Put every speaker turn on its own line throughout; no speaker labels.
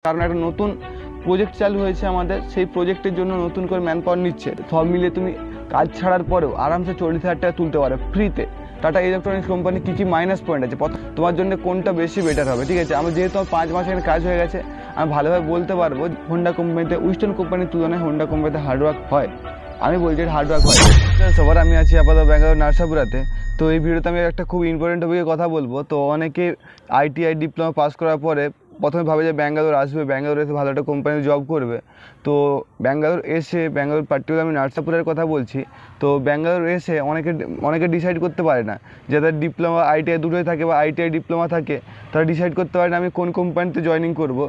কারণ একটা নতুন প্রজেক্ট চালু হয়েছে আমাদের, সেই প্রজেক্টের জন্য নতুন করে ম্যান পাওয়ার নিচ্ছে। সব মিলিয়ে তুমি কাজ ছাড়ার পরেও আরামসে 40,000 টাকা তুলতে পারো ফ্রিতে। টাটা ইলেকট্রনিক্স কোম্পানি কী কী মাইনাস পয়েন্ট আছে তোমার জন্য কোনটা বেশি বেটার হবে, ঠিক আছে? আমি যেহেতু 5 মাস এখানে কাজ হয়ে গেছে, আমি ভালোভাবে বলতে পারবো হোন্ডা কোম্পানিতে, উইস্টন কোম্পানির তুলনায় হোন্ডা কোম্পানিতে হার্ডওয়ার্ক হয়। আমি বলছি হার্ডওয়ার্ক হয়। সবার আমি আছি আপাতত ব্যাঙ্গালোর নার্সাপুরাতে। তো এই ভিডিওতে আমি একটা খুব ইম্পর্টেন্ট টপিকে কথা বলবো। তো অনেকে ITI ডিপ্লোমা পাস করার পরে প্রথমে ভাবে যে ব্যাঙ্গালোর আসবে, ব্যাঙ্গালোর এসে ভালো একটা কোম্পানিতে জব করবে। তো ব্যাঙ্গালোর এসে, ব্যাঙ্গালোর পার্টিকুলার আমি নার্সাপুরের কথা বলছি, তো ব্যাঙ্গালোর এসে অনেকে ডিসাইড করতে পারে না, যাদের ডিপ্লোমা ITI দুটোই থাকে বা ITI ডিপ্লোমা থাকে, তারা ডিসাইড করতে পারে না আমি কোন কোম্পানিতে জয়েনিং করব।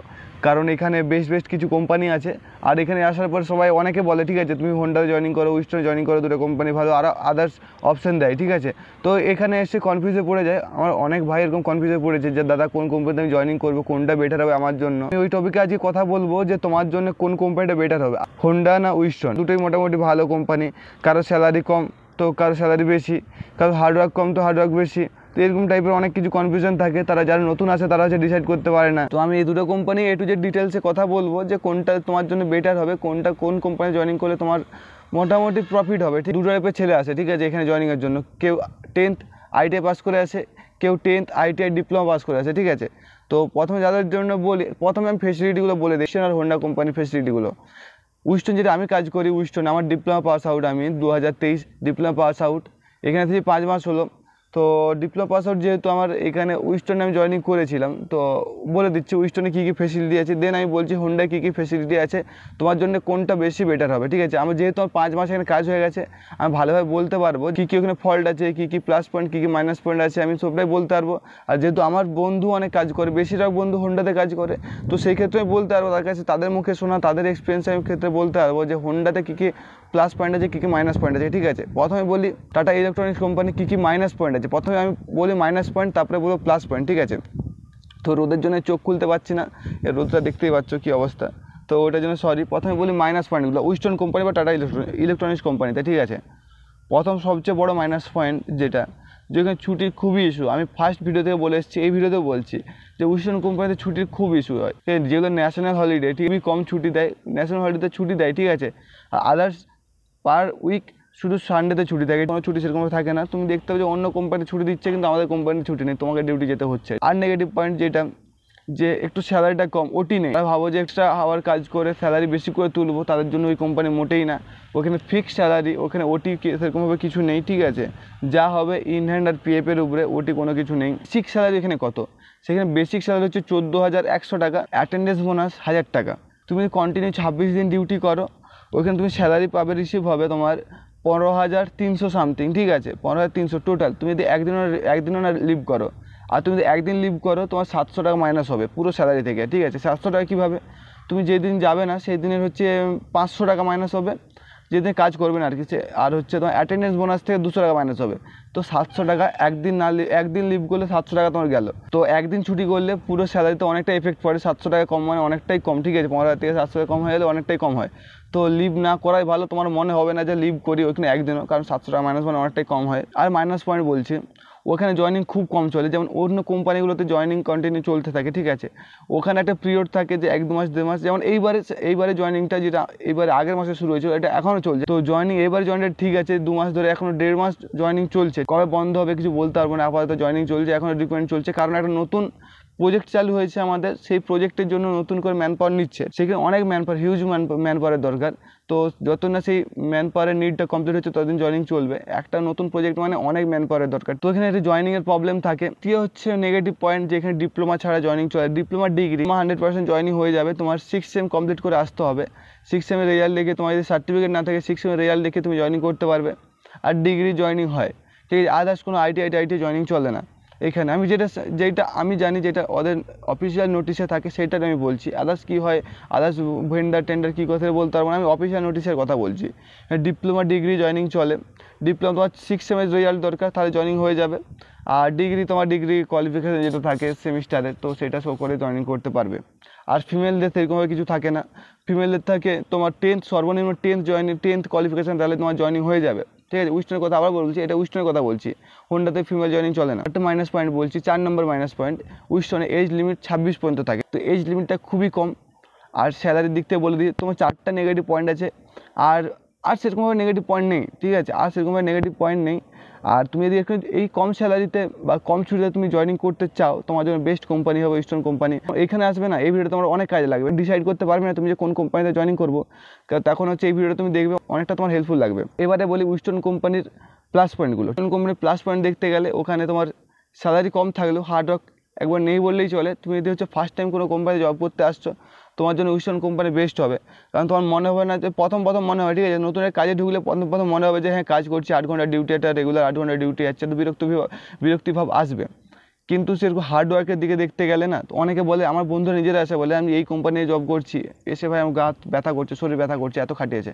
কারণ এখানে বেস্ট কিছু কোম্পানি আছে। আর এখানে আসার পর সবাই অনেকে বলে ঠিক আছে তুমি হোন্ডাতে জয়েনিং করো, উইস্টনে জয়েনিং করো, দুটো কোম্পানি ভালো, আর আদার্স অপশান দেয়, ঠিক আছে? তো এখানে এসে কনফিউজে পড়ে যায়। আমার অনেক ভাই এরকম কনফিউজে পড়েছে যে দাদা কোন কোম্পানিতে আমি জয়েনিং করবো, কোনটা বেটার হবে আমার জন্য। আমি ওই টপিকে আজকে কথা বলবো যে তোমার জন্য কোন কোম্পানিটা বেটার হবে, হোন্ডা না উইস্টন। দুটোই মোটামুটি ভালো কোম্পানি। কারো স্যালারি কম তো কারো স্যালারি বেশি, কারো হার্ডওয়ার্ক কম তো হার্ডওয়ার্ক বেশি। তো এরকম টাইপের অনেক কিছু কনফিউশন থাকে, তারা যারা নতুন আছে তারা হচ্ছে ডিসাইড করতে পারে না। তো আমি এই দুটো কোম্পানি A to Z ডিটেলসে কথা বলবো যে কোনটা তোমার জন্য বেটার হবে, কোন কোম্পানি জয়েনিং করলে তোমার মোটামুটি প্রফিট হবে। ঠিক দুটো টাইপের ছেলে আছে, ঠিক আছে, এখানে জয়েনিংয়ের জন্য। কেউ 10th ITI পাস করে আসে, কেউ 10th ITI ডিপ্লোমা পাস করে আসে, ঠিক আছে? তো প্রথমে যাদের জন্য বলি, প্রথমে আমি ফেসিলিটিগুলো বলে দিচ্ছি আর হোন্ডা কোম্পানির ফেসিলিটিগুলো। উইস্টন যেটা আমি কাজ করি, উইস্টন আমার ডিপ্লোমা পাস আউট, আমি 2023 ডিপ্লোমা পাস আউট। এখানে থেকে 5 মাস হলো। তো ডিপ্লোমা পাস আউট যেহেতু আমার এখানে উইস্টনে আমি জয়েনিং করেছিলাম, তো বলে দিচ্ছি উইস্টনে কী কী ফেসিলিটি আছে, দেন আমি বলছি হোন্ডায় কী কী ফেসিলিটি আছে, তোমার জন্য কোনটা বেশি বেটার হবে, ঠিক আছে? আমার যেহেতু আমার 5 মাস এখানে কাজ হয়ে গেছে, আমি ভালোভাবে বলতে পারবো কী কী ওখানে ফল্ট আছে, কী কী প্লাস পয়েন্ট, কী কী মাইনাস পয়েন্ট আছে, আমি সবটাই বলতে পারবো। আর যেহেতু আমার বন্ধু অনেক কাজ করে, বেশিরভাগ বন্ধু হোন্ডাতে কাজ করে, তো সেই ক্ষেত্রে আমি বলতে পারবো তার কাছে, তাদের মুখে শোনা, তাদের এক্সপিরিয়েন্সের ক্ষেত্রে বলতে পারবো যে হোন্ডাতে কী কী প্লাস পয়েন্ট আছে, কী কী মাইনাস পয়েন্ট আছে, ঠিক আছে? প্রথমে বলি টাটা ইলেকট্রনিক্স কোম্পানি কী কী মাইনাস পয়েন্ট আছে। প্রথমে আমি বলি মাইনাস পয়েন্ট, তারপরে বলবো প্লাস পয়েন্ট, ঠিক আছে? তো রোদের জন্য চোখ খুলতে পারছি না, এর রোদটা দেখতেই পাচ্ছ কী অবস্থা, তো ওটার জন্য সরি। প্রথমে বলি মাইনাস পয়েন্টগুলো উইস্টন কোম্পানি বা টাটা ইলেকট্রনিক্স কোম্পানিতে, ঠিক আছে? প্রথম সবচেয়ে বড় মাইনাস পয়েন্ট যেখানে ছুটির খুবই ইস্যু। আমি ফার্স্ট ভিডিও থেকে বলে এসেছি, এই ভিডিওতেও বলছি যে উইস্টন কোম্পানিতে ছুটির খুব ইস্যু হয়। যেগুলো ন্যাশনাল হলিডে ঠিকই কম ছুটি দেয়, ন্যাশনাল হলিডেতে ছুটি দেয়, ঠিক আছে? আর আদার্স পার উইক শুধু সানডেতে ছুটি থাকে, কোনো ছুটি সেরকমভাবে থাকে না। তুমি দেখতে পাবে যে অন্য কোম্পানি ছুটি দিচ্ছে, কিন্তু আমাদের কোম্পানির ছুটি নেই, তোমাকে ডিউটি যেতে হচ্ছে। আর নেগেটিভ পয়েন্ট যেটা, যে একটু স্যালারিটা কম, ওটি নেই। তারা ভাবো যে এক্সট্রা আওয়ার কাজ করে স্যালারি বেশি করে তুলবো, তাদের জন্য ওই কোম্পানি মোটেই না। ওখানে ফিক্সড স্যালারি, ওখানে ওটি সেরকমভাবে কিছু নেই, ঠিক আছে? যা হবে ইন হ্যান্ড আর PF-এর উপরে, ওটি কোনো কিছু নেই। বেসিক স্যালারি এখানে কত? সেখানে বেসিক স্যালারি হচ্ছে 14,100 টাকা, অ্যাটেন্ডেন্স বোনাস 1,000 টাকা। তুমি কন্টিনিউ 26 দিন ডিউটি করো, ওইখানে তুমি স্যালারি পাবে, রিসিভ হবে তোমার 15,300 সামথিং, ঠিক আছে? 15,300 টোটাল। তুমি যদি একদিনও না লিভ করো, আর তুমি যদি একদিন লিভ করো, তোমার 700 টাকা মাইনাস হবে পুরো স্যালারি থেকে, ঠিক আছে? 700 টাকা কীভাবে? তুমি যেদিন যাবে না সেই দিনের হচ্ছে 500 টাকা মাইনাস হবে, যেদিন কাজ করবে না আর কি। আর হচ্ছে তোমার অ্যাটেন্ডেন্স বোনাস থেকে 200 টাকা মাইনাস হবে। তো 700 টাকা একদিন লিভ করলে 700 টাকা তোমার গেল। তো একদিন ছুটি করলে পুরো স্যালারিতে অনেকটা এফেক্ট পড়ে। 700 টাকা কম মানে অনেকটাই কম, ঠিক আছে? 15,000 থেকে 700 টাকা কম হয়ে গেলে অনেকটাই কম হয়। তো লিভ না করাই ভালো, তোমার মনে হবে না যে লিভ করি ওইখানে একদিনও, কারণ 700 টাকা মাইনাস মানে অনেকটাই কম হয়। আর মাইনাস পয়েন্ট বলছি, ওখানে জয়েনিং খুব কম চলে, যেমন অন্য কোম্পানিগুলোতে জয়েনিং কন্টিনিউ চলতে থাকে, ঠিক আছে? ওখানে একটা পিরিয়ড থাকে যে 1-2 মাস 2 মাস, যেমন এইবারে জয়েনিংটা যেটা এইবারে আগের মাসে শুরু হয়েছিল, এটা এখনও চলছে। তো এইবারে জয়েনিংটা ঠিক আছে 2 মাস ধরে, এখনও 1.5 মাস জয়েনিং চলছে। কবে বন্ধ হবে কিছু বলতে পারবো না, আপাতত জয়েনিং চলছে, এখনও রিক্রুটমেন্ট চলছে। কারণ একটা নতুন প্রজেক্ট চালু হয়েছে আমাদের, সেই প্রজেক্টের জন্য নতুন করে ম্যান পাওয়ার নিচ্ছে। সেখানে অনেক ম্যান পাওয়ার, হিউজ ম্যান পাওয়ারের দরকার। তো যত না সেই ম্যান পাওয়ারের নিডটা কমপ্লিট হচ্ছে ততদিন জয়েনিং চলবে। একটা নতুন প্রজেক্ট মানে অনেক ম্যান পাওয়ারের দরকার। তো এখানে একটা জয়েনিংয়ের প্রবলেম থাকে। কি হচ্ছে নেগেটিভ পয়েন্ট, যে এখানে ডিপ্লোমা ছাড়া জয়েনিং চলে। ডিপ্লোমা ডিগ্রি 100% জয়েনিং হয়ে যাবে, তোমার 6 সেম কমপ্লিট করে আসতে হবে। 6 সেমের রেজাল্ট দেখে, তোমার যদি সার্টিফিকেট না থাকে 6 সেমের রেজাল্ট দেখে তুমি জয়েনিং করতে পারবে। আর ডিগ্রি জয়েনিং হয়, ঠিক আছে? আদার্স কোনো ITI জয়েনিং চলে না এখানে। আমি যেটা আমি জানি, যেটা ওদের অফিসিয়াল নোটিশে থাকে সেটা আমি বলছি। আদার্স কী হয়, আদার্স ভেন্ডার টেন্ডার কী কথা বলতে পারবো না, আমি অফিসিয়াল নোটিশের কথা বলছি। ডিপ্লোমা ডিগ্রি জয়েনিং চলে। ডিপ্লোমা তোমার 6 সেমের রেজাল্ট দরকার, তাহলে জয়েনিং হয়ে যাবে। আর ডিগ্রি তোমার ডিগ্রি কোয়ালিফিকেশান যেটা থাকে সেমিস্টারের, তো সেটা শো করে জয়েনিং করতে পারবে। আর ফিমেলদের সেরকমভাবে কিছু থাকে না। ফিমেলদের থাকে তোমার 10th, সর্বনিম্ন 10th কোয়ালিফিকেশান, তাহলে তোমার জয়েনিং হয়ে যাবে। ঠিক আছে। উইস্টনের কথা আবার বলছি, এটা উইস্টনের কথা বলছি, হোন্ডাতে ফিমেল জয়েনিং চলে না। একটা মাইনাস পয়েন্ট বলছি, 4 নম্বর মাইনাস পয়েন্ট, উইস্টনে এজ লিমিট 26 পর্যন্ত থাকে, তো এজ লিমিটটা খুবই কম। আর স্যালারির দিক থেকে বলে দিই, তোমার 4টা নেগেটিভ পয়েন্ট আছে, আর আর সেরকমভাবে নেগেটিভ পয়েন্ট নেই, ঠিক আছে, আর সেরকমভাবে নেগেটিভ পয়েন্ট নেই। আর তুমি যদি একটু এই কম স্যালারিতে বা কম ছুটিতে তুমি জয়েনিং করতে চাও, তোমার জন্য বেস্ট কোম্পানি হবে ইস্টার্ন কোম্পানি। এখানে আসবে না, এই ভিডিওটা তোমার অনেক কাজে লাগবে। ডিসাইড করতে পারবে না তুমি যে কোন কোম্পানিতে জয়েনিং করবো, তখন হচ্ছে এই ভিডিওটা তুমি দেখবে, অনেকটা তোমার হেল্পফুল লাগবে। এবারে বলি ইস্টার্ন কোম্পানির প্লাস পয়েন্টগুলো। ইস্টার্ন কোম্পানির প্লাস পয়েন্ট দেখতে গেলে ওখানে তোমার স্যালারি কম থাকলেও হার্ডওয়ার্ক একবার নেই বললেই চলে। তুমি যদি হচ্ছে ফার্স্ট টাইম কোনো কোম্পানি জব করতে আসছো, তোমার জন্য ইস্টার্ন কোম্পানি বেস্ট হবে। কারণ তোমার মনে হবে না যে প্রথম মনে হয়, ঠিক আছে, নতুন এক কাজে ঢুকলে প্রথম মনে হবে যে হ্যাঁ কাজ করছি, 8 ঘন্টা ডিউটি, একটা রেগুলার 8 ঘন্টা ডিউটি আছে, তো বিরক্তিভাব আসবে। কিন্তু সেরকম হার্ডওয়ার্কের দিকে দেখতে গেলে না, তো অনেকে বলে, আমার বন্ধু নিজেরা আসে বলে আমি এই কোম্পানিতে জব করছি, এসে ভাই আমার গা ব্যথা করছে, শরীর ব্যথা করছে, এত খাটিয়েছে।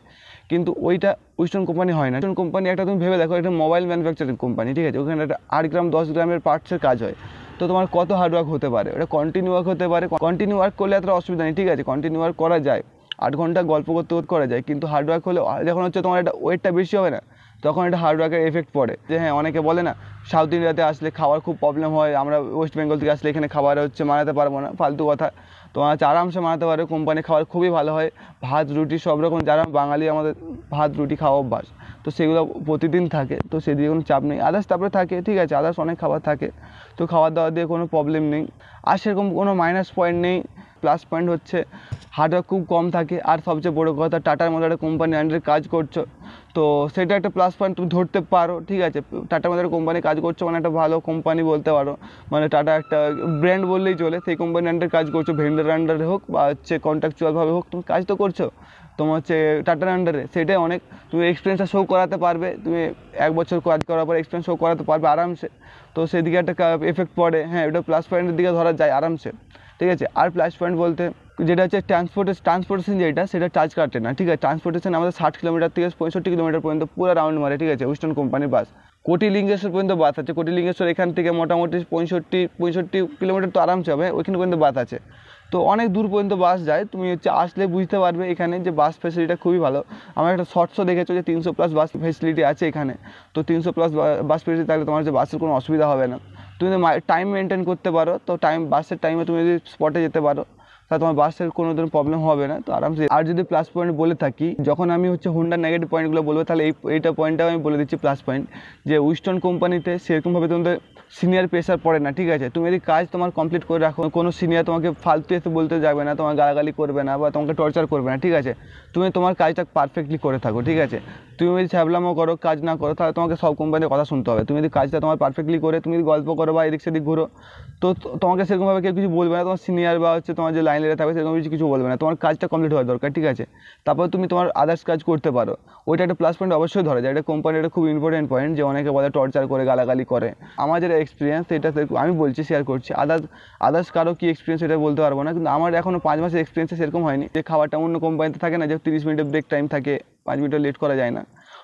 কিন্তু ওইটা ইস্টার্ন কোম্পানি হয় না। ইস্টার্ন কোম্পানি একটা তুমি ভেবে দেখো, একটা মোবাইল ম্যানুফ্যাকচারিং কোম্পানি, ঠিক আছে, ওখানে একটা 8 গ্রাম 10 গ্রামের পার্টসের কাজ হয়। তো তোমার কত হার্ডওয়ার্ক হতে পারে, ওটা কন্টিনিউ ওয়ার্ক হতে পারে। কন্টিনিউ ওয়ার্ক করলে এতটা অসুবিধা নেই, ঠিক আছে, কন্টিনিউ ওয়ার্ক করা যায়, 8 ঘন্টা গল্প করতে করা যায়। কিন্তু হার্ডওয়ার্ক হলে যখন হচ্ছে তোমার একটা ওয়েটটা বেশি হবে না, তখন একটা হার্ডওয়ার্কের এফেক্ট পড়ে। যে হ্যাঁ, অনেকে বলে না সাউথ ইন্ডিয়াতে আসলে খাওয়ার খুব প্রবলেম হয়, আমরা ওয়েস্ট বেঙ্গল থেকে আসলে এখানে খাবার হচ্ছে মানাতে পারবো না, ফালতু কথা। তোমার হচ্ছে আরামসে মানাতে পারবে, কোম্পানি খাবার খুবই ভালো হয়, ভাত রুটি সব রকম, যারা বাঙালি আমাদের ভাত রুটি খাওয়া অভ্যাস, তো সেগুলো প্রতিদিন থাকে, তো সেদিকে কোনো চাপ নেই। আদার্স তারপরে থাকে, ঠিক আছে, আদার্স অনেক খাবার থাকে, তো খাওয়া দাওয়া দিয়ে কোনো প্রবলেম নেই। আর সেরকম কোনো মাইনাস পয়েন্ট নেই। প্লাস পয়েন্ট হচ্ছে হার্ডওয়ার্ক খুব কম থাকে, আর সবচেয়ে বড়ো কথা টাটার মতো একটা কোম্পানি আন্ডারে কাজ করছো, তো সেটা একটা প্লাস পয়েন্ট তুমি ধরতে পারো, ঠিক আছে। টাটার মতো একটা কোম্পানি কাজ করছো মানে একটা ভালো কোম্পানি বলতে পারো, মানে টাটা একটা ব্র্যান্ড বললেই চলে। সেই কোম্পানির আন্ডারে কাজ করছো, ভেন্ডার আন্ডারে হোক বা হচ্ছে কন্ট্রাকচুয়ালভাবে হোক, তুমি কাজ তো করছো, তোমার হচ্ছে টাটার আন্ডারে, সেটাই অনেক। তুমি এক্সপিরিয়েন্সটা শো করাতে পারবে, তুমি 1 বছর কাজ করার পর এক্সপিরিয়েন্স শো করাতে পারবে আরামসে, তো সেদিকে একটা এফেক্ট পড়ে। হ্যাঁ, এটা প্লাস পয়েন্টের দিকে ধরা যায় আরামসে, ঠিক আছে। আর প্লাস পয়েন্ট বলতে যেটা হচ্ছে ট্রান্সপোর্টেশন, যেটা সেটা চার্জ কাটে না, ঠিক আছে। ট্রান্সপোর্টেশন আমাদের 60 কিলোমিটার থেকে 65 কিলোমিটার পর্যন্ত পুরো রাউন্ড মারে, ঠিক আছে, ইস্টার্ন কোম্পানির বাস। কোটিলিঙ্গেশ্বর পর্যন্ত বাস আছে, কোটিলিঙ্গেশ্বর এখান থেকে মোটামুটি 65 কিলোমিটার তো আরামসে হবে, ওইখানে পর্যন্ত বাস আছে, তো অনেক দূর পর্যন্ত বাস যায়। তুমি হচ্ছে আসলে বুঝতে পারবে এখানে যে বাস ফেসিলিটিটা খুবই ভালো। আমার একটা শর্টসও দেখেছো যে 300+ বাস ফেসিলিটি আছে এখানে, তো 300+ বাস ফেসিলিটি থাকলে তোমার যে বাসের কোনো অসুবিধা হবে না। তুমি যদি টাইম মেনটেন করতে পারো, তো বাসের টাইমে তুমি যদি স্পটে যেতে পারো, তাহলে তোমার বাসের কোনো ধরনের প্রবলেম হবে না, তো আরামসে। আর যদি প্লাস পয়েন্ট বলে থাকি, যখন আমি হচ্ছে হোন্ডার নেগেটিভ পয়েন্টগুলো বলবো, তাহলে এইটা পয়েন্টটাও আমি বলে দিচ্ছি প্লাস পয়েন্ট, যে উইস্টন কোম্পানিতে সেরকমভাবে তোমাদের সিনিয়র প্রেশার পড়ে না, ঠিক আছে। তুমি যদি কাজ তোমার কমপ্লিট করে রাখো, কোনো সিনিয়র তোমাকে ফালতু এসে বলতে যাবে না, তোমার গালাগালি করবে না বা তোমাকে টর্চার করবে না, ঠিক আছে। তুমি তোমার কাজটা পারফেক্টলি করে থাকো, ঠিক আছে। তুমি যদি ছ্যাবলামো করো, কাজ না করো, তাহলে তোমাকে সব কোম্পানির কথা শুনতে হবে। তুমি যদি কাজটা তোমার পারফেক্টলি করে, তুমি যদি গল্প করো বা এদিক সেদিক ঘুরো, তো তোমাকে সেরকমভাবে কেউ কিছু বলবে না, তোমার সিনিয়র বা হচ্ছে তোমার যে লাইন লিডার থাকবে সেরকম কিছু বলবে না। তোমার কাজটা কমপ্লিট হওয়া দরকার, ঠিক আছে, তারপর তুমি তোমার আদার্স কাজ করতে পারো। ওইটা একটা প্লাস পয়েন্ট অবশ্যই ধরা যায়, এটা কোম্পানির একটা খুব ইম্পর্টেন্ট পয়েন্ট, যে অনেকে বলে টর্চার করে, গালাগালি করে। আমার যেটা এক্সপিরিয়েন্স এটা আমি বলছি, শেয়ার করছি। আদার্স কারো কী এক্সপিরিয়েন্স এটা বলতে পারবো না, কিন্তু আমার এখনও 5 মাসের এক্সপিরিয়েন্সে সেরকম হয়নি। যে খাবারটা অন্য কোম্পানিতে থাকে না, যে 30 মিনিটের ব্রেক টাইম থাকে, 5 মিনিটও লেট করা যায় না,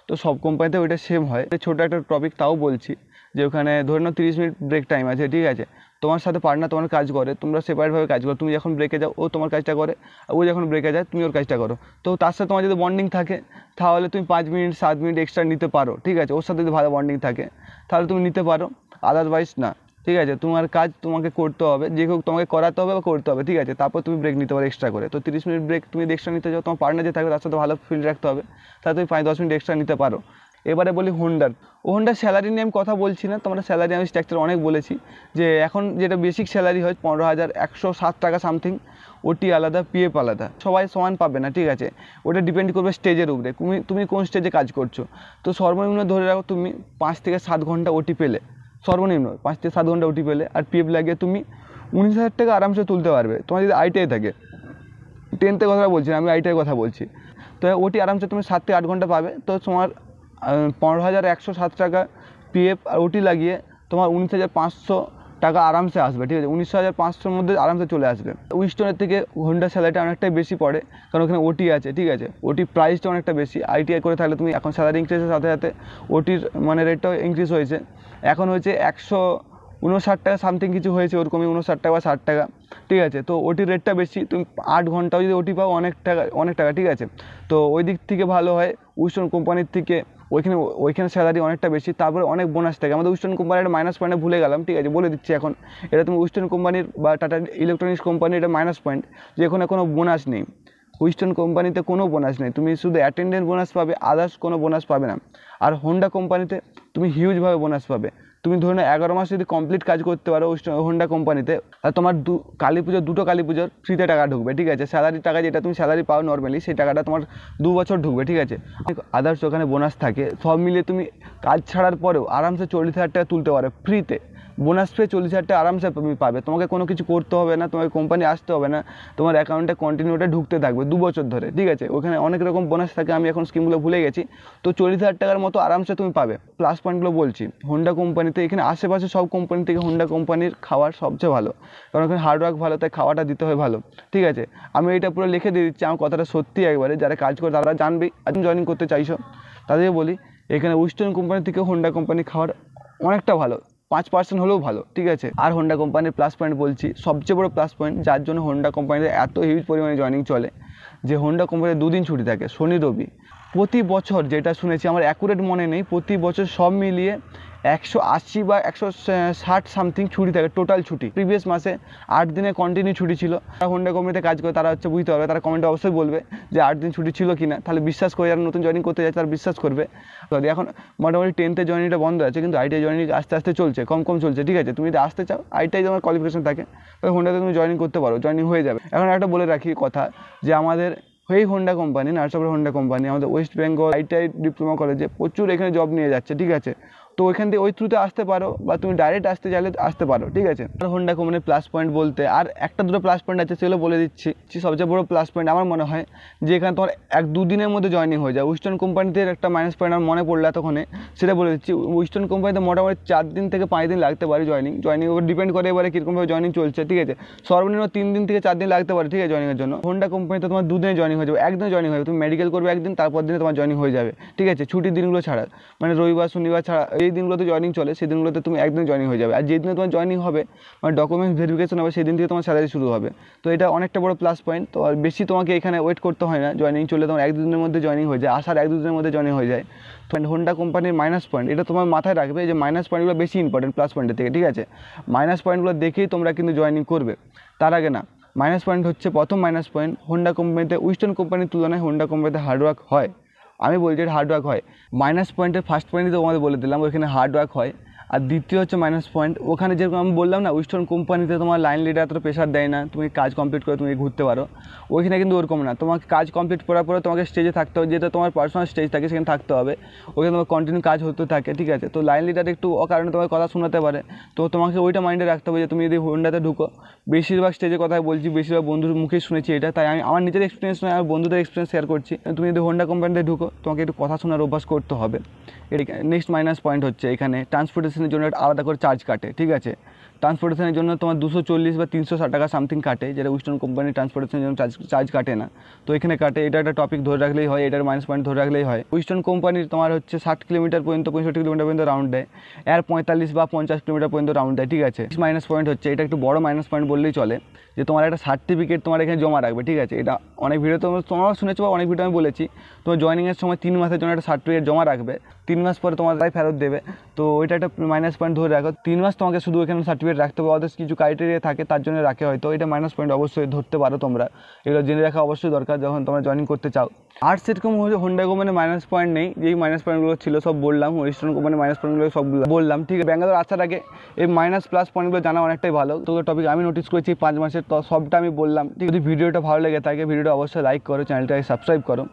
তো সব কোম্পানিতে ওইটা সেম হয়। ছোটো একটা টপিক তাও বলছি, যে ওখানে ধরে নাও 30 মিনিট ব্রেক টাইম আছে, ঠিক আছে, তোমার সাথে পার্টনার তোমার কাজ করে, তোমরা সেপারেটভাবে কাজ করো। তুমি যখন ব্রেকে যাও ও তোমার কাজটা করে, ও যখন ব্রেকে যায় তুমি ওর কাজটা করো। তো তার সাথে তোমার যদি বন্ডিং থাকে, তাহলে তুমি 5 মিনিট 7 মিনিট এক্সট্রা নিতে পারো, ঠিক আছে, ওর সাথে যদি ভালো বন্ডিং থাকে তাহলে তুমি নিতে পারো, আদারওয়াইজ না, ঠিক আছে। তোমার কাজ তোমাকে করতে হবে, যে হোক তোমাকে করাতে হবে বা করতে হবে, ঠিক আছে, তারপর তুমি ব্রেক নিতে পারো এক্সট্রা করে। তো 30 মিনিট ব্রেক তুমি এক্সট্রা নিতে যাও, তোমার পার্টনার যে থাকবে তার সাথে ভালো ফিল রাখতে হবে, তাহলে তুমি 5-10 মিনিট এক্সট্রা নিতে পারো। এবারে বলি হোন্ডার স্যালারি নিয়ে আমি কথা বলছি না, তোমরা স্যালারি আমি স্ট্রাকচার অনেক বলেছি, যে এখন যেটা বেসিক স্যালারি হয় 15,107 টাকা সামথিং, ওটি আলাদা, পিএফ আলাদা, সবাই সমান পাবে না, ঠিক আছে, ওটা ডিপেন্ড করবে স্টেজের উপরে, তুমি কোন স্টেজে কাজ করছো। তো সর্বনিম্ন ধরে রাখো তুমি 5 থেকে 7 ঘন্টা ওটি পেলে, সর্বনিম্ন 5 থেকে 7 ঘন্টা ওটি পেলে, আর পিএফ লাগিয়ে তুমি 19,000 টাকা আরামসে তুলতে পারবে। তোমার যদি আইটিআই থাকে, 10তে কথা বলছি না, আমি আইটিআই কথা বলছি, তো ওটি আরামসে তুমি 7 থেকে 8 ঘন্টা পাবে। তো তোমার 15,107 টাকা পিএফ আর ওটি লাগিয়ে তোমার 19,500 টাকা আরামসে আসবে, ঠিক আছে, 19,500-র মধ্যে আরামসে চলে আসবে। উইস্টনের থেকে হোন্ডা স্যালারিটা অনেকটাই বেশি পড়ে, কারণ ওখানে ওটি আছে, ঠিক আছে, ওটি প্রাইসটা অনেকটা বেশি। আইটিআই করে থাকলে তুমি এখন স্যালারি ইনক্রিজের সাথে সাথে ওটির মানে রেটটাও ইনক্রিজ হয়েছে, এখন হয়েছে 159 টাকা সামথিং কিছু হয়েছে, ওরকমই 59 টাকা বা 60 টাকা, ঠিক আছে। তো ওটির রেটটা বেশি, তুমি 8 ঘন্টাও যদি ওটি পাও অনেক টাকা, ঠিক আছে। তো ওই দিক থেকে ভালো হয় উইস্টন কোম্পানির থেকে ওইখানে ওইখানে স্যালারি অনেকটা বেশি, তারপরে অনেক বোনাস থাকে। আমাদের ওয়েস্টার্ন কোম্পানির একটা মাইনাস পয়েন্টে ভুলে গেলাম, ঠিক আছে, বলে দিচ্ছি এখন। এটা তুমি ওয়েস্টার্ন কোম্পানির বা টাটা ইলেকট্রনিক্স কোম্পানির এটা মাইনাস পয়েন্ট, যে এখানে কোনো বোনাস নেই। ওয়েস্টার্ন কোম্পানিতে কোনো বোনাস নেই, তুমি শুধু অ্যাটেন্ডেন্স বোনাস পাবে, আদার্স কোনো বোনাস পাবে না। আর হোন্ডা কোম্পানিতে তুমি হিউজভাবে বোনাস পাবে। তুমি ধরুন 11 মাস যদি কমপ্লিট কাজ করতে পারো হোন্ডা কোম্পানিতে, আর তোমার দুটো কালী পুজোর ফ্রিতে টাকা ঢুকবে, ঠিক আছে। স্যালারির টাকা যেটা তুমি স্যালারি পাও নর্মালি, সেই টাকাটা তোমার 2 বছর ঢুকবে, ঠিক আছে। আদার্স ওখানে বোনাস থাকে, সব মিলিয়ে তুমি কাজ ছাড়ার পরেও আরামসে 40,000 টাকা তুলতে পারো ফ্রিতে। বোনাস পেয়ে 40,000 টাকা আরামসে তুমি পাবে, তোমাকে কোনো কিছু করতে হবে না, তোমাকে কোম্পানি আসতে হবে না, তোমার অ্যাকাউন্টে কন্টিনিউটা ঢুকতে থাকবে 2 বছর ধরে, ঠিক আছে। ওখানে অনেক রকম বোনাস থাকে, আমি এখন স্কিমগুলো ভুলে গেছি। তো 40,000 টাকার মতো আরামসে তুমি পাবে। প্লাস পয়েন্টগুলো বলছি, হোন্ডা কোম্পানিতে এখানে আশেপাশে সব কোম্পানি থেকে হোন্ডা কোম্পানির খাবার সবচেয়ে ভালো, কারণ ওখানে হার্ডওয়ার্ক ভালো, তাই খাওয়াটা দিতে হয় ভালো, ঠিক আছে। আমি এটা পুরো লিখে দিয়ে দিচ্ছি, আমার কথাটা সত্যি একবারে, যারা কাজ করে তারা জানবেই। তুমি জয়েনিং করতে চাইছো তাদের বলি, এখানে ওয়েস্টার্ন কোম্পানি থেকে হোন্ডা কোম্পানির খাবার অনেকটা ভালো, 5% হলেও ভালো, ঠিক আছে। আর হোন্ডা কোম্পানির প্লাস পয়েন্ট বলছি, সবচেয়ে বড় প্লাস পয়েন্ট যার জন্য হোন্ডা কোম্পানিতে এত হিউজ পরিমাণে জয়েনিং চলে, যে হোন্ডা কোম্পানির 2 দিন ছুটি থাকে, শনি রবি। প্রতি বছর যেটা শুনেছি, আমার অ্যাকুরেট মনে নেই, প্রতি বছর সব মিলিয়ে 180 বা 160 সামথিং ছুটি থাকে, টোটাল ছুটি। প্রিভিয়াস মাসে 8 দিনে কন্টিনিউ ছুটি ছিল। যারা হোন্ডা কোম্পানিতে কাজ করে তারা বুঝতে পারবে, তারা কমেন্টে অবশ্যই বলবে যে 8 দিন ছুটি ছিল কিনা, তাহলে বিশ্বাস করে যারা নতুন জয়েনিং করতে যায় তারা বিশ্বাস করবে। তো এখন মোটামুটি 10th জয়েনিংটা বন্ধ আছে, কিন্তু আইটিআই জয়েনিং আস্তে আস্তে চলছে, কম চলছে, ঠিক আছে। তুমি যদি আসতে চাও, আইটিআই তোমার কোয়ালিফিকেশন থাকে, তাহলে হোন্ডাতে তুমি জয়েনিং করতে পারো, জয়েনিং হয়ে যাবে। এখন একটা বলে রাখি কথা, যে আমাদের এই হোন্ডা কোম্পানি, নার্সাপুর হোন্ডা কোম্পানি, আমাদের ওয়েস্ট বেঙ্গল আইটিআই ডিপ্লোমা কলেজে প্রচুর এখানে জব নিয়ে যাচ্ছে, ঠিক আছে। তো ওইখান থেকে ওই থ্রুতে আসতে পারো, বা তুমি ডাইরেক্ট আসতে চাইলে আসতে পারো, ঠিক আছে। আর হোন্ডা কোম্পানির প্লাস পয়েন্ট বলতে আর একটা দুটো প্লাস পয়েন্ট আছে, সেগুলো বলে দিচ্ছি। সবচেয়ে বড় প্লাস পয়েন্ট আমার মনে হয় যে এখানে তোমার 1-2 দিনের মধ্যে জয়েনিং হয়ে যায়। ওয়েস্টার্ন কোম্পানিতে একটা মাইনাস পয়েন্ট আমার মনে পড়লে তখন, সেটা বলে দিচ্ছি। ওয়েস্টার্ন কোম্পানিতে মোটামুটি 4 দিন থেকে 5 দিন লাগতে পারে জয়েনিং উপর ডিপেন্ড করে এবারে কীরকমভাবে জয়েনিং চলছে, ঠিক আছে। সর্বনিম্ন 3 দিন থেকে 4 দিন লাগতে পারে, ঠিক আছে, জয়েনিংয়ের জন্য। হোন্ডা কোম্পানিতে তোমার 2 দিনে জয়েনিং হয়ে যাবে, 1 দিনে জয়েনিং হয়ে যাবে। তুমি মেডিকেল করবে একদিন, তারপর দিনে তোমার জয়েনিং হয়ে যাবে, ঠিক আছে, ছুটির দিনগুলো ছাড়া, মানে রবিবার শনিবার ছাড়া এই দিনগুলোতে জয়েনিং চলে, সেই দিনগুলোতে তুমি একদিন জয়েনিং হয়ে যাবে। আর যেদিনে তোমার জয়েনিং হবে, মানে ডকুমেন্টস ভেরিফিকেশন হবে, সেই দিন থেকে তোমার স্যালারি শুরু হবে। তো এটা অনেকটা বড় প্লাস পয়েন্ট। তো আর বেশি তোমাকে এখানে ওয়েট করতে হয় না, জয়েনিং চলে তোমার 1-2 দিনের মধ্যে জয়েনিং হয়ে যায়, আসার 1-2 দিনের মধ্যে জয়েনিং হয়ে যায়। তো হোন্ডা কোম্পানির মাইনাস পয়েন্ট, এটা তোমার মাথায় রাখবে যে মাইনাস পয়েন্টগুলো বেশি ইম্পর্টেন্ট প্লাস পয়েন্টের থেকে, ঠিক আছে। মাইনাস পয়েন্টগুলো দেখেই তোমরা কিন্তু জয়েনিং করবে, তার আগে না। মাইনাস পয়েন্ট হচ্ছে প্রথম মাইনাস পয়েন্ট, হোন্ডা কোম্পানিতে ওয়েস্টার্ন কোম্পানির তুলনায় হোন্ডা কোম্পানিতে হার্ডওয়ার্ক হয়। আমি বলছি এটা হার্ডওয়ার্ক হয়। মাইনাস পয়েন্টের ফার্স্ট পয়েন্টই তো তোমাদের বলে দিলাম, ওইখানে হার্ডওয়ার্ক হয়। আর দ্বিতীয় হচ্ছে মাইনাস পয়েন্ট, ওখানে যেরকম আমি বললাম না, ওয়েস্টার্ন কোম্পানিতে তোমার লাইন লিডার এতটা প্রেশার দেয় না, তুমি কাজ কমপ্লিট করে তুমি ঘুরতে পারো। ওইখানে কিন্তু ওরকম না, তোমাকে কাজ কমপ্লিট করার পরে তোমাকে স্টেজে থাকতে হবে, যেটা তোমার পার্সোনাল স্টেজ থাকে সেখানে থাকতে হবে, ওখানে তোমার কন্টিনিউ কাজ হতে থাকে, ঠিক আছে। তো লাইন লিডার একটু ও কারণে তোমার কথা শোনাতে পারে, তো তোমাকে ওইটা মাইন্ডে রাখতে হবে যে তুমি যদি হোন্ডাতে ঢুকো, বেশিরভাগ স্টেজের কথাই বলছি, বেশিরভাগ বন্ধুর মুখেই শুনেছি এটা, তাই আমি আমার নিজের এক্সপিরিয়েন্স নয়, আমার বন্ধুদের এক্সপিরিয়েন্স শেয়ার করছি। তুমি যদি হোন্ডা কোম্পানিতে ঢুকো, তোমাকে একটু কথা শোনার অভ্যাস করতে হবে। নেক্সট মাইনাস পয়েন্ট হচ্ছে এখানে ট্রান্সপোর্টেশনের জন্য একটা আলাদা করে চার্জ কাটে, ঠিক আছে। ট্রান্সপোর্টেশনের জন্য তোমার 240 বা 360 টাকা সামথিং কাটে, যেটা ওয়েস্টার্ন কোম্পানির ট্রান্সপোর্টেশনের জন্য চার্জ কাটে না। তো এখানে কাটে, এটা একটা টপিক ধরে রাখলেই হয়, এটার মাইনাস পয়েন্ট ধরে রাখলেই হয়। ওয়েস্টার্ন কোম্পানির তোমার হচ্ছে 60 কিলোমিটার পর্যন্ত 65 কিলোমিটার পর্যন্ত রাউন্ড দেয়, এর 45 বা 50 কিলোমিটার পর্যন্ত রাউন্ড দেয়, ঠিক আছে। মাইনাস পয়েন্ট হচ্ছে, এটা একটু বড় মাইনাস পয়েন্ট বললেই চলে, যে তোমার একটা সার্টিফিকেট তোমার এখানে জমা রাখবে, ঠিক আছে। এটা অনেক ভিডিও তোমরাও শুনেছো বা অনেক ভিডিও আমি বলেছি, তোমার জয়েনিংয়ের সময় 3 মাসের জন্য একটা সার্টিফিকেট জমা রাখবে, 3 মাস পরে তোমার তাই ফেরত দেবে। তো ওইটা একটা মাইনাস পয়েন্ট ধরে রাখো, 3 মাস তোমাকে শুধু এখানে সার্টিফিকেট রাখতে হবে, অদার্স কিছু ক্রাইটেরিয়া থাকে তার জন্য রাখে হয়তো, এটা মাইনাস পয়েন্ট অবশ্যই ধরতে পারো তোমরা, এগুলো জেনে রাখা অবশ্যই দরকার যখন তোমরা জয়েনিং করতে চাও। আর সেরকম হোন্ডা কোম্পানির মাইনাস পয়েন্ট নেই, যেই মাইনাস পয়েন্টগুলো ছিল সব বললাম, ওয়েস্টার্ন কোম্পানির মাইনাস পয়েন্টগুলো সব বললাম, ঠিক আছে। ব্যাঙ্গালোর আসার আগে এই মাইনাস প্লাস পয়েন্টগুলো জানা অনেকটাই ভালো। তো টপিক আমি নোটিস করেছি 5 মাসের, তো সবটা আমি বললাম, ঠিক আছে। যদি ভিডিওটা ভালো লেগে থাকে, ভিডিওটা অবশ্যই লাইক করো, চ্যানেলটাকে সাবস্ক্রাইব করো।